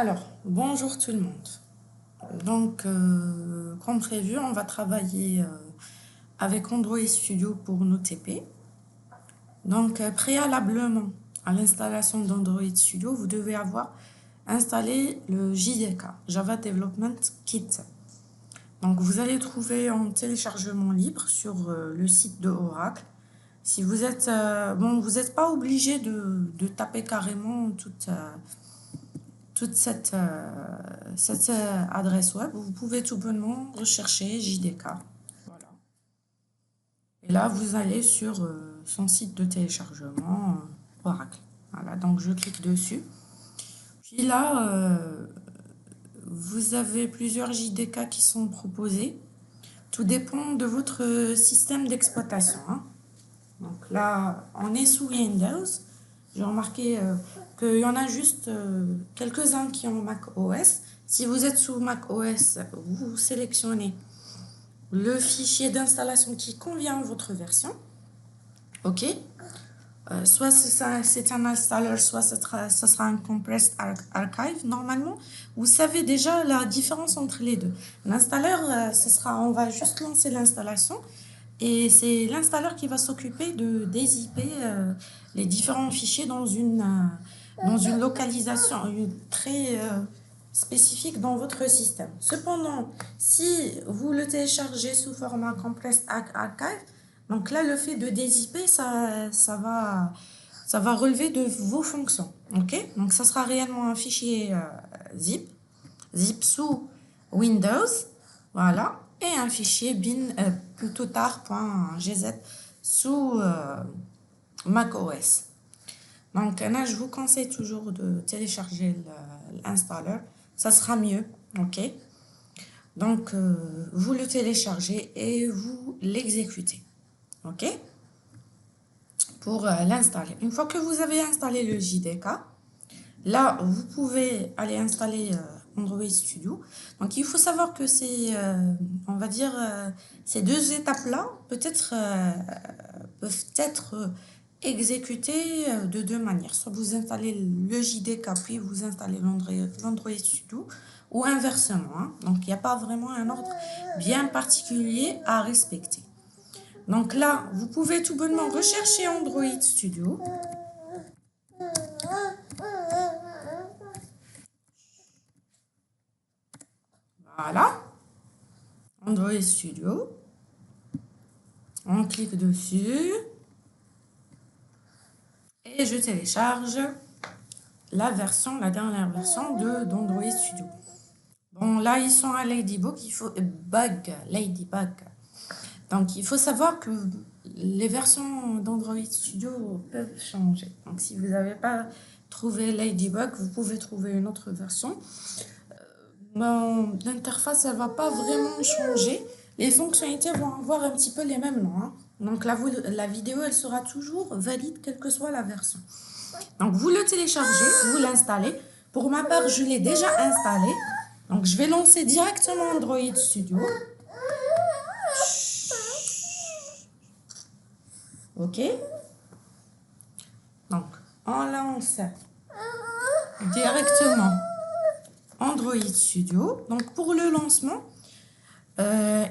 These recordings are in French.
Alors, bonjour tout le monde. Donc, comme prévu, on va travailler avec Android Studio pour nos TP. Donc, préalablement à l'installation d'Android Studio, vous devez avoir installé le JDK, Java Development Kit. Donc, vous allez trouver en téléchargement libre sur le site de Oracle. Si vous êtes, vous n'êtes pas obligé de taper carrément toute cette adresse web. Vous pouvez tout bonnement rechercher JDK. Voilà. Et là, vous allez sur son site de téléchargement Oracle. Voilà, donc je clique dessus. Puis là, vous avez plusieurs JDK qui sont proposés. Tout dépend de votre système d'exploitation. Donc là, on est sous Windows. J'ai remarqué qu'il y en a juste quelques-uns qui ont Mac OS. Si vous êtes sous Mac OS, vous sélectionnez le fichier d'installation qui convient à votre version. OK. Soit c'est un installer, soit ça sera un compressed archive. Normalement, vous savez déjà la différence entre les deux. L'installeur, on va juste lancer l'installation. Et c'est l'installeur qui va s'occuper de dézipper les différents fichiers dans une localisation très spécifique dans votre système. Cependant, si vous le téléchargez sous format Compressed Archive, donc là, le fait de dézipper, ça va relever de vos fonctions. OK? Donc, ça sera réellement un fichier zip sous Windows. Voilà. Et un fichier bin, plutôt tar.gz sous macOS. Donc là, je vous conseille toujours de télécharger l'installeur. Ça sera mieux. OK? Donc, vous le téléchargez et vous l'exécutez. OK? Pour l'installer. Une fois que vous avez installé le JDK, là, vous pouvez aller installer Android Studio. Donc, il faut savoir que on va dire, ces deux étapes-là peuvent être exécutées de deux manières. Soit vous installez le JDK, puis vous installez l'Android Studio, ou inversement. Donc, il n'y a pas vraiment un ordre bien particulier à respecter. Donc là, vous pouvez tout bonnement rechercher Android Studio. Voilà. Android Studio. On clique dessus. Et je télécharge la dernière version d'Android Studio. Bon, là, ils sont à Ladybug. Ladybug. Donc, il faut savoir que les versions d'Android Studio peuvent changer. Donc, si vous n'avez pas trouvé Ladybug, vous pouvez trouver une autre version. L'interface, elle ne va pas vraiment changer. Les fonctionnalités vont avoir un petit peu les mêmes noms. Donc, la vidéo, elle sera toujours valide, quelle que soit la version. Donc, vous le téléchargez, vous l'installez. Pour ma part, je l'ai déjà installé. Donc, je vais lancer directement Android Studio. OK. Donc, on lance directement Android Studio. Donc, pour le lancement,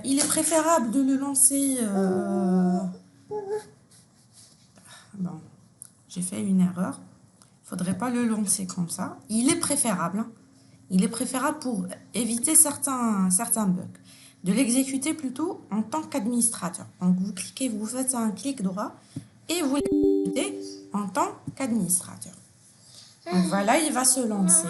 il est préférable de le lancer... Bon, j'ai fait une erreur. Il ne faudrait pas le lancer comme ça. Il est préférable. Il est préférable pour éviter certains bugs. De l'exécuter plutôt en tant qu'administrateur. Donc, vous faites un clic droit et vous l'exécutez en tant qu'administrateur. Donc, voilà, il va se lancer.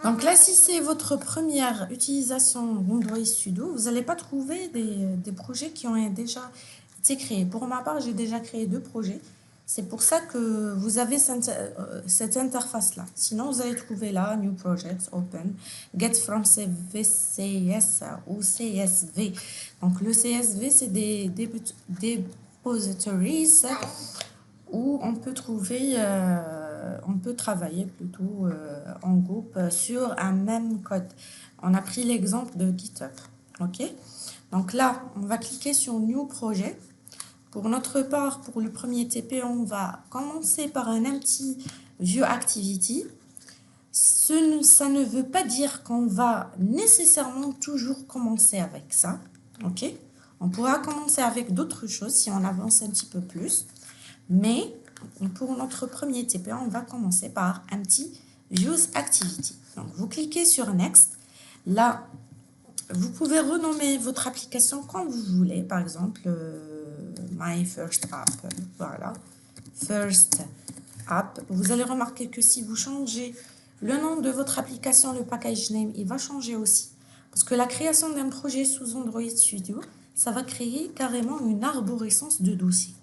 Donc là, si c'est votre première utilisation d'Android Studio, vous n'allez pas trouver des projets qui ont déjà été créés. Pour ma part, j'ai déjà créé 2 projets. C'est pour ça que vous avez cette interface-là. Sinon, vous allez trouver là, New Projects, Open, Get from CVCS ou CSV. Donc, le CSV, c'est des depositories où on peut travailler plutôt en groupe sur un même code. On a pris l'exemple de GitHub. OK? Donc là, on va cliquer sur New Project. Pour notre part, pour le premier TP, on va commencer par un empty View Activity, ça ne veut pas dire qu'on va nécessairement toujours commencer avec ça. Ok? On pourra commencer avec d'autres choses si on avance un petit peu plus. Mais pour notre premier TP, on va commencer par un petit Views Activity. Donc, vous cliquez sur Next. Là, vous pouvez renommer votre application quand vous voulez. Par exemple, My First App. Voilà. First App. Vous allez remarquer que si vous changez le nom de votre application, le package name, il va changer aussi. Parce que la création d'un projet sous Android Studio, ça va créer carrément une arborescence de dossiers.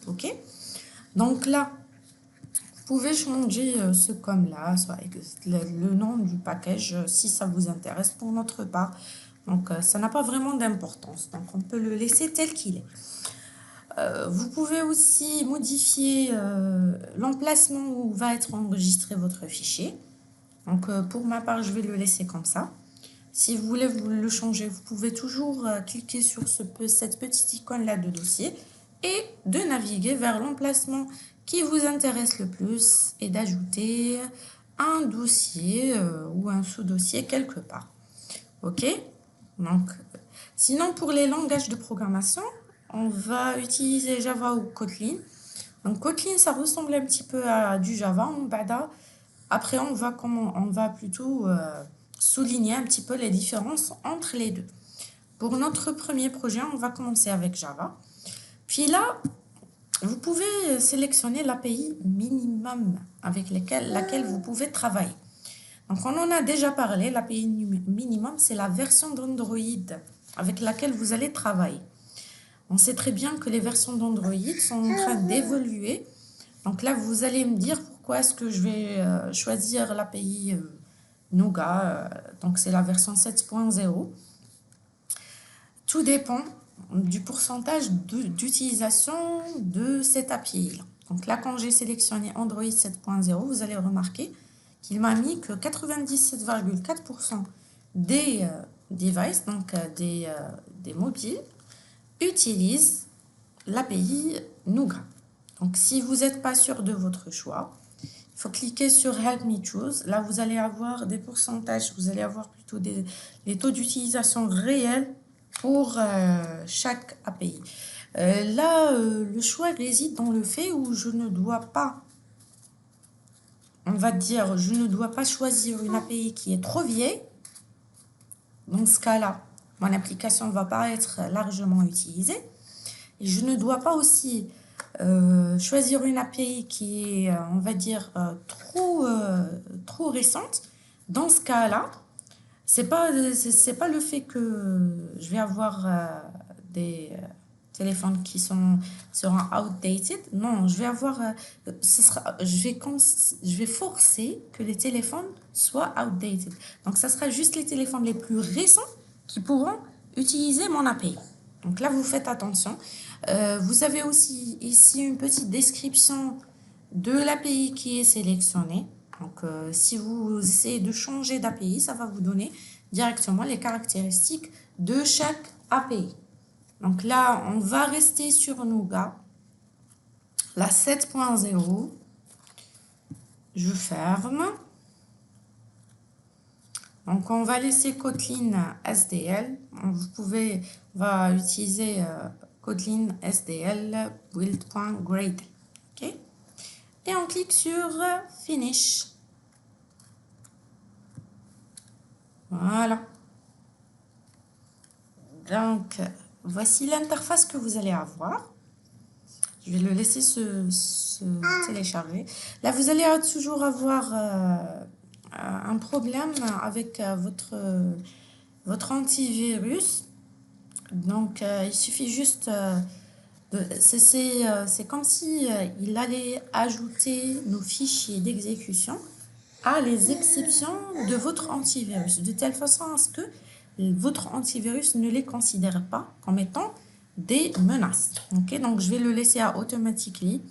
Ok? Donc là, vous pouvez changer ce comme là, soit le nom du package si ça vous intéresse pour notre part. Donc ça n'a pas vraiment d'importance. Donc on peut le laisser tel qu'il est. Vous pouvez aussi modifier l'emplacement où va être enregistré votre fichier. Donc pour ma part, je vais le laisser comme ça. Si vous voulez vous le changer, vous pouvez toujours cliquer sur cette petite icône-là de dossier et de naviguer vers l'emplacement qui vous intéresse le plus et d'ajouter un dossier ou un sous-dossier quelque part. Ok? Donc, sinon, pour les langages de programmation, on va utiliser Java ou Kotlin. Donc, Kotlin, ça ressemble un petit peu à du Java. Après, on va plutôt souligner un petit peu les différences entre les deux. Pour notre premier projet, on va commencer avec Java. Puis là, vous pouvez sélectionner l'API minimum avec laquelle vous pouvez travailler. Donc, on en a déjà parlé. L'API minimum, c'est la version d'Android avec laquelle vous allez travailler. On sait très bien que les versions d'Android sont en train d'évoluer. Donc là, vous allez me dire pourquoi est-ce que je vais choisir l'API Nougat. Donc, c'est la version 7.0. Tout dépend du pourcentage d'utilisation de cette API-là. Donc là, quand j'ai sélectionné Android 7.0, vous allez remarquer qu'il m'a mis que 97,4% des devices, donc des mobiles, utilisent l'API Nougat. Donc, si vous n'êtes pas sûr de votre choix, il faut cliquer sur Help Me Choose. Là, vous allez avoir des pourcentages, vous allez avoir plutôt les taux d'utilisation réels pour chaque API. Là, le choix réside dans le fait où je ne dois pas, on va dire, je ne dois pas choisir une API qui est trop vieille. Dans ce cas-là, mon application ne va pas être largement utilisée. Et je ne dois pas aussi choisir une API qui est, on va dire, trop récente. Dans ce cas-là, c'est pas le fait que je vais avoir des téléphones qui seront outdated. Non, je vais avoir, je vais forcer que les téléphones soient outdated. Donc, ça sera juste les téléphones les plus récents qui pourront utiliser mon API. Donc là, vous faites attention. Vous avez aussi ici une petite description de l'API qui est sélectionnée. Donc, si vous essayez de changer d'API, ça va vous donner directement les caractéristiques de chaque API. Donc là, on va rester sur Nougat. La 7.0. Je ferme. Donc, on va laisser Kotlin SDL. On va utiliser Kotlin SDL build.gradle. OK? Et on clique sur Finish. Voilà. Donc, voici l'interface que vous allez avoir. Je vais le laisser se télécharger. Là, vous allez toujours avoir un problème avec votre antivirus. Donc, il suffit juste c'est comme si il allait ajouter nos fichiers d'exécution à les exceptions de votre antivirus, de telle façon à ce que votre antivirus ne les considère pas comme étant des menaces. Ok, donc je vais le laisser à Automatically.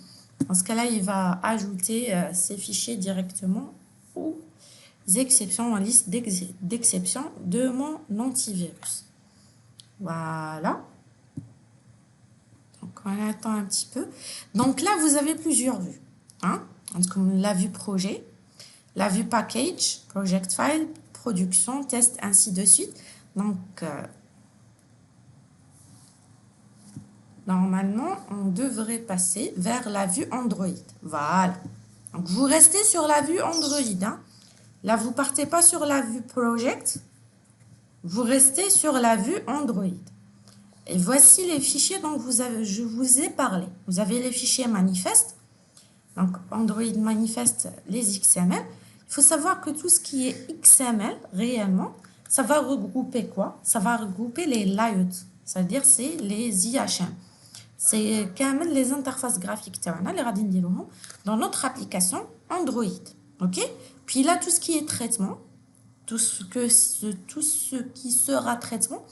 Dans ce cas-là, il va ajouter ces fichiers directement aux exceptions en liste d'exceptions de mon antivirus. Voilà. Donc, on attend un petit peu. Donc là, vous avez plusieurs vues. Hein? Comme la vue projet, la vue package, project file, production, test, ainsi de suite. Donc, normalement, on devrait passer vers la vue Android. Voilà. Donc, vous restez sur la vue Android. Hein? Là, vous partez pas sur la vue project. Vous restez sur la vue Android. Et voici les fichiers dont je vous ai parlé. Vous avez les fichiers manifestes. Donc, Android manifeste les XML. Il faut savoir que tout ce qui est XML, réellement, ça va regrouper quoi? Ça va regrouper les layouts. C'est-à-dire, c'est les IHM. C'est quand même les interfaces graphiques dans notre application Android. OK? Puis là, tout ce qui est traitement, tout ce qui sera traitement,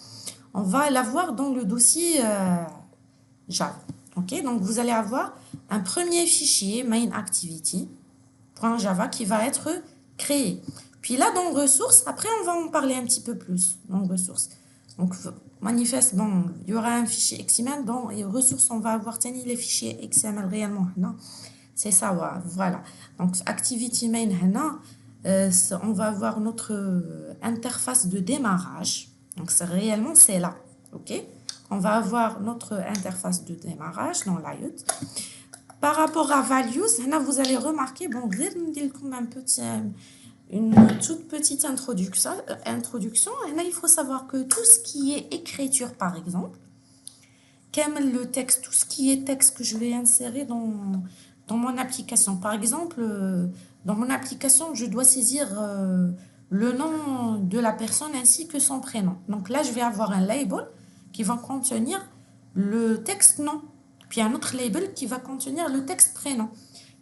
on va l'avoir dans le dossier Java. OK? Donc, vous allez avoir un premier fichier main activity.java qui va être créé. Puis là, dans ressources, après, on va en parler un petit peu plus dans ressources. Donc, manifeste, bon, il y aura un fichier XML. Dans les ressources, on va avoir tenu les fichiers XML réellement. Non? C'est ça, voilà. Donc, activity main, on va avoir notre interface de démarrage. Donc, réellement, c'est là. OK? On va avoir notre interface de démarrage dans layout. Par rapport à values, là, vous allez remarquer, bon, une toute petite introduction. Et là, il faut savoir que tout ce qui est écriture, par exemple, comme le texte, tout ce qui est texte que je vais insérer dans mon application. Par exemple, dans mon application, je dois saisir le nom de la personne ainsi que son prénom. Donc là, je vais avoir un label qui va contenir le texte nom, puis un autre label qui va contenir le texte prénom.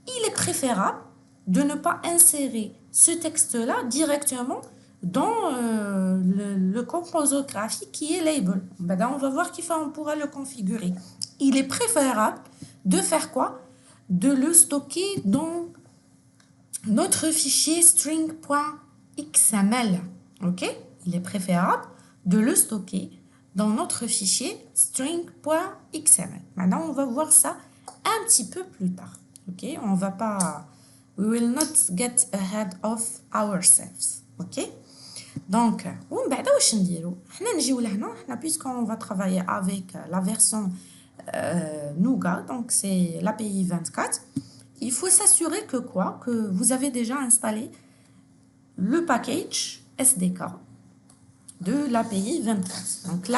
Il est préférable de ne pas insérer ce texte-là directement dans le composant graphique qui est label. Ben, on va voir on pourra le configurer. Il est préférable de faire quoi? De le stocker dans notre fichier string.xml. OK? Il est préférable de le stocker dans notre fichier string.xml. Maintenant, on va voir ça un petit peu plus tard. OK? On va pas... We will not get ahead of ourselves. OK? Donc, puisqu'on va travailler avec la version Nougat, donc c'est l'API 24, il faut s'assurer que quoi? Que vous avez déjà installé le package SDK de l'API 24. Donc là,